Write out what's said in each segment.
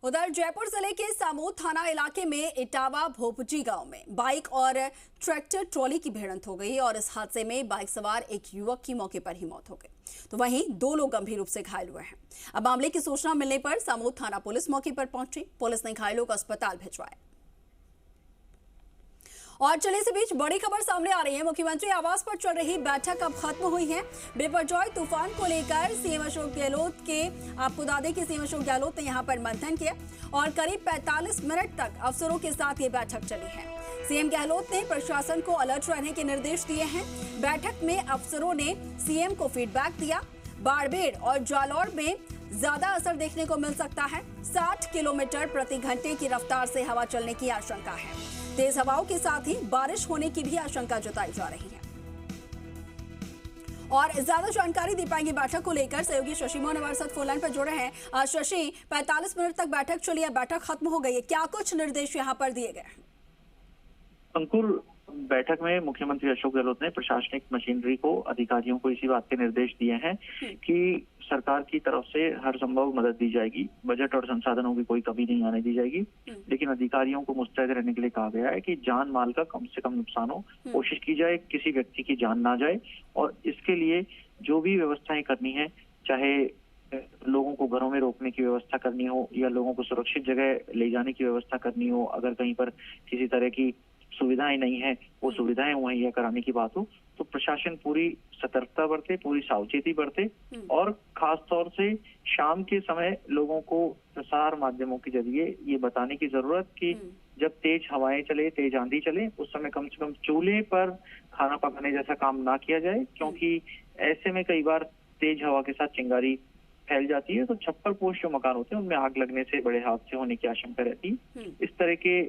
उधर जयपुर जिले के सामोद थाना इलाके में इटावा भोपजी गांव में बाइक और ट्रैक्टर ट्रॉली की भिड़ंत हो गई और इस हादसे में बाइक सवार एक युवक की मौके पर ही मौत हो गई, तो वहीं 2 लोग गंभीर रूप से घायल हुए हैं। अब मामले की सूचना मिलने पर सामोद थाना पुलिस मौके पर पहुंची। पुलिस ने घायलों को अस्पताल भिजवाया। और चलिए इसी बीच बड़ी खबर सामने आ रही है। मुख्यमंत्री आवास पर चल रही बैठक अब खत्म हुई है। बिपरजॉय तूफान को लेकर सीएम अशोक गहलोत के आपको बता दें कि सीएम अशोक गहलोत ने यहां पर मंथन किया और करीब 45 मिनट तक अफसरों के साथ ये बैठक चली है। सीएम गहलोत ने प्रशासन को अलर्ट रहने के निर्देश दिए हैं। बैठक में अफसरों ने सीएम को फीडबैक दिया। बाड़मेर और जालौर में ज्यादा असर देखने को मिल सकता है। 60 किलोमीटर प्रति घंटे की रफ्तार से हवा चलने की आशंका है। तेज हवाओं के साथ ही बारिश होने की भी आशंका जताई जा रही है। और ज्यादा जानकारी दे पाएंगे बैठक को लेकर सहयोगी शशि मोहन हमारे साथ फोन लाइन पर जुड़े हैं। शशि, 45 मिनट तक बैठक चली है, बैठक खत्म हो गई है, क्या कुछ निर्देश यहाँ पर दिए गए? अंकुर, बैठक में मुख्यमंत्री अशोक गहलोत ने प्रशासनिक मशीनरी को, अधिकारियों को इसी बात के निर्देश दिए हैं कि सरकार की तरफ से हर संभव मदद दी जाएगी। बजट और संसाधनों की कोई कमी नहीं आने दी जाएगी, लेकिन अधिकारियों को मुस्तैद रहने के लिए कहा गया है कि जान माल का कम से कम नुकसान हो, कोशिश की जाए किसी व्यक्ति की जान ना जाए। और इसके लिए जो भी व्यवस्थाएं करनी है, चाहे लोगों को घरों में रोकने की व्यवस्था करनी हो या लोगों को सुरक्षित जगह ले जाने की व्यवस्था करनी हो, अगर कहीं पर किसी तरह की सुविधाएं नहीं है वो सुविधाएं मुहैया कराने की बात हो, तो प्रशासन पूरी सतर्कता बरते, पूरी सावचेती बरते। और खास तौर से शाम के समय लोगों को प्रसार माध्यमों के जरिए ये बताने की जरूरत कि जब तेज हवाएं चले, तेज आंधी चले, उस समय कम से कम चूल्हे पर खाना पकाने जैसा काम ना किया जाए, क्योंकि ऐसे में कई बार तेज हवा के साथ चिंगारी फैल जाती है, तो छप्पर पोश जो मकान होते हैं उनमें आग लगने से बड़े हादसे होने की आशंका रहती है। इस तरह के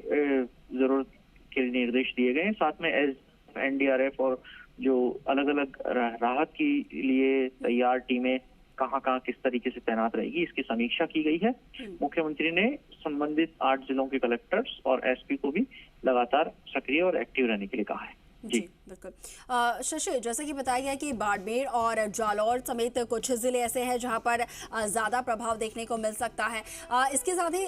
जरूरत के निर्देश दिए गए हैं। साथ में एनडीआरएफ और जो अलग अलग राहत के लिए तैयार टीमें कहां किस तरीके से तैनात रहेगी, इसकी समीक्षा की गई है। मुख्यमंत्री ने संबंधित 8 जिलों के कलेक्टर्स और एसपी को भी लगातार सक्रिय और एक्टिव रहने के लिए कहा है। जी बिल्कुल। शशि, जैसा कि बताया गया कि बाड़मेर और जालौर समेत कुछ जिले ऐसे हैं जहां पर ज्यादा प्रभाव देखने को मिल सकता है। इसके साथ ही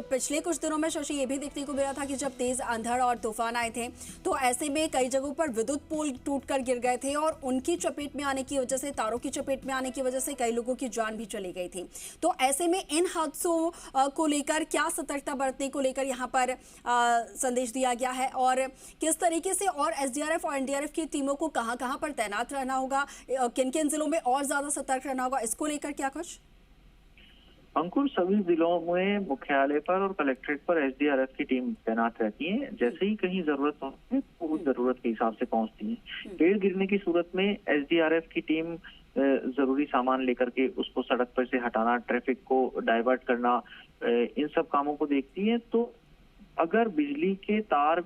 पिछले कुछ दिनों में शशि ये भी देखने को मिला था कि जब तेज अंधड़ और तूफान आए थे तो ऐसे में कई जगहों पर विद्युत पोल टूटकर गिर गए थे और उनकी चपेट में आने की वजह से, तारों की चपेट में आने की वजह से कई लोगों की जान भी चली गई थी। तो ऐसे में इन हादसों को लेकर क्या सतर्कता बरतने को लेकर यहाँ पर संदेश दिया गया है और किस तरीके से और एसडीआरएफ और एनडीआरएफ की टीमों को कहां पर तैनात रहना होगा, किन किन जिलों में और ज्यादा सतर्क रहना होगा, इसको लेकर क्या कुछ? अंकुर, सभी जिलों में मुख्यालय पर और कलेक्ट्रेट पर एसडीआरएफ की टीम तैनात रहती है। जैसे ही कहीं जरूरत होती है तो उस जरूरत के हिसाब से पहुंचती है। पेड़ गिरने की सूरत में एसडीआरएफ की टीम जरूरी सामान लेकर के उसको सड़क पर से हटाना, ट्रैफिक को डाइवर्ट करना, इन सब कामों को देखती है। तो अगर बिजली के तार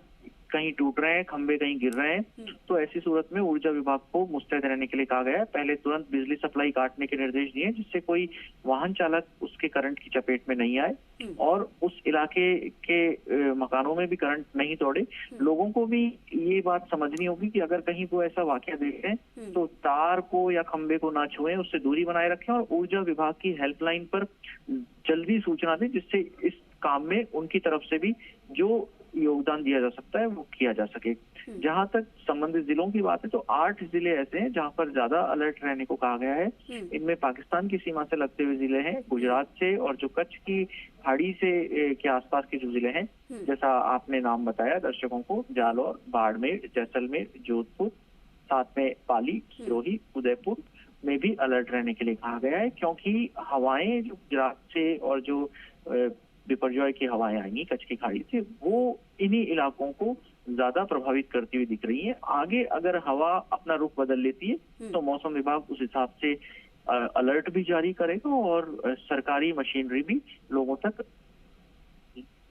कहीं टूट रहे हैं, खंभे कहीं गिर रहे हैं, तो ऐसी सूरत में ऊर्जा विभाग को मुस्तैद रहने के लिए कहा गया है। पहले तुरंत बिजली सप्लाई काटने के निर्देश दिए जिससे कोई वाहन चालक उसके करंट की चपेट में नहीं आए और उस इलाके के मकानों में भी करंट नहीं तोड़े। लोगों को भी ये बात समझनी होगी कि अगर कहीं वो ऐसा वाकया देखें तो तार को या खंभे को ना छुएं, उससे दूरी बनाए रखें और ऊर्जा विभाग की हेल्पलाइन पर जल्दी सूचना दें, जिससे इस काम में उनकी तरफ से भी जो योगदान दिया जा सकता है वो किया जा सके। जहां तक संबंधित जिलों की बात है तो 8 जिले ऐसे हैं जहां पर ज्यादा अलर्ट रहने को कहा गया है। इनमें पाकिस्तान की सीमा से लगते हुए जिले हैं, गुजरात से और जो कच्छ की खाड़ी से के आसपास के जो जिले हैं, जैसा आपने नाम बताया दर्शकों को, जालौर, बाड़मेर, जैसलमेर, जोधपुर, साथ में पाली, सिरोही, उदयपुर में भी अलर्ट रहने के लिए कहा गया है, क्योंकि हवाएं जो गुजरात से और जो बिपरजॉय की हवाएं आएंगी कच्छ की खाड़ी से, वो इन्हीं इलाकों को ज्यादा प्रभावित करती हुई दिख रही है। आगे अगर हवा अपना रुख बदल लेती है तो मौसम विभाग उस हिसाब से अलर्ट भी जारी करेगा और सरकारी मशीनरी भी लोगों तक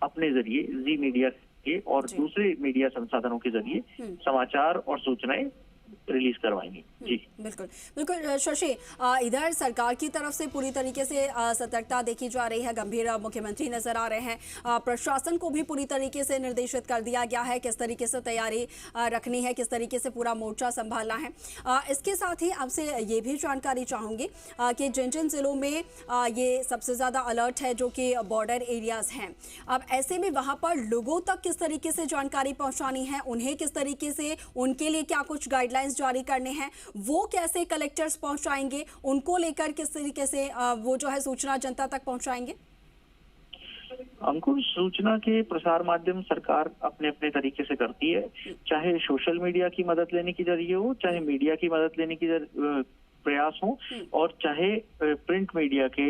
अपने जरिए जी मीडिया के और दूसरे मीडिया संसाधनों के जरिए समाचार और सूचनाएं रिलीज करवाएंगे। जी बिल्कुल बिल्कुल शशि, इधर सरकार की तरफ से पूरी तरीके से सतर्कता देखी जा रही है, गंभीर मुख्यमंत्री नजर आ रहे हैं, प्रशासन को भी पूरी तरीके से निर्देशित कर दिया गया है किस तरीके से तैयारी रखनी है, किस तरीके से पूरा मोर्चा संभालना है। इसके साथ ही आपसे ये भी जानकारी चाहूंगी कि जिन जिन जिलों में ये सबसे ज़्यादा अलर्ट है जो कि बॉर्डर एरियाज हैं, अब ऐसे में वहाँ पर लोगों तक किस तरीके से जानकारी पहुँचानी है, उन्हें किस तरीके से, उनके लिए क्या कुछ गाइडलाइंस जारी करने हैं, वो कैसे कलेक्टर्स पहुंचाएंगे, उनको लेकर किस तरीके से वो जो है सूचना जनता तक पहुंचाएंगे? अंकुर, सूचना के प्रसार माध्यम सरकार अपने अपने तरीके से करती है, चाहे सोशल मीडिया की मदद लेने की जरिए हो, चाहे मीडिया की मदद लेने की प्रयास हो, और चाहे प्रिंट मीडिया के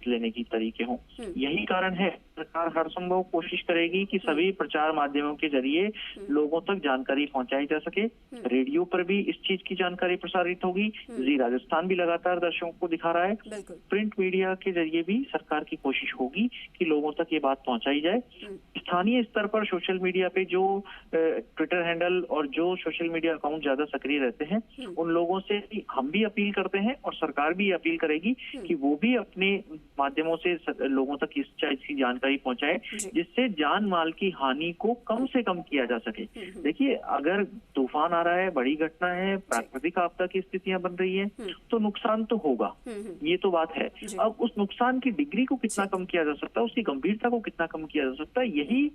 लेने की तरीके हों। यही कारण है सरकार हर संभव कोशिश करेगी कि सभी प्रचार माध्यमों के जरिए लोगों तक जानकारी पहुंचाई जा सके। रेडियो पर भी इस चीज की जानकारी प्रसारित होगी। जी राजस्थान भी लगातार दर्शकों को दिखा रहा है। प्रिंट मीडिया के जरिए भी सरकार की कोशिश होगी कि लोगों तक ये बात पहुंचाई जाए। स्थानीय स्तर पर सोशल मीडिया पे जो ट्विटर हैंडल और जो सोशल मीडिया अकाउंट ज्यादा सक्रिय रहते हैं, उन लोगों से हम भी अपील करते हैं और सरकार भी अपील करेगी कि वो भी अपने माध्यमों से लोगों तक इस चीज की जानकारी पहुंचाए, जिससे जान माल की हानि को कम से कम किया जा सके। देखिए, अगर तूफान आ रहा है, बड़ी घटना है, प्राकृतिक आपदा की स्थितियां बन रही है, तो नुकसान तो होगा, ये तो बात है। अब उस नुकसान की डिग्री को कितना कम किया जा सकता है, उसकी गंभीरता को कितना कम किया जा सकता है, यही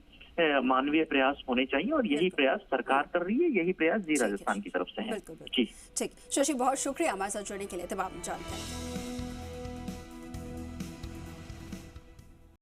मानवीय प्रयास होने चाहिए और यही प्रयास सरकार कर रही है, यही प्रयास जी राजस्थान की तरफ से है। जी ठीक, शशि बहुत शुक्रिया हमारे साथ जुड़ने के लिए, तमाम जानकारी।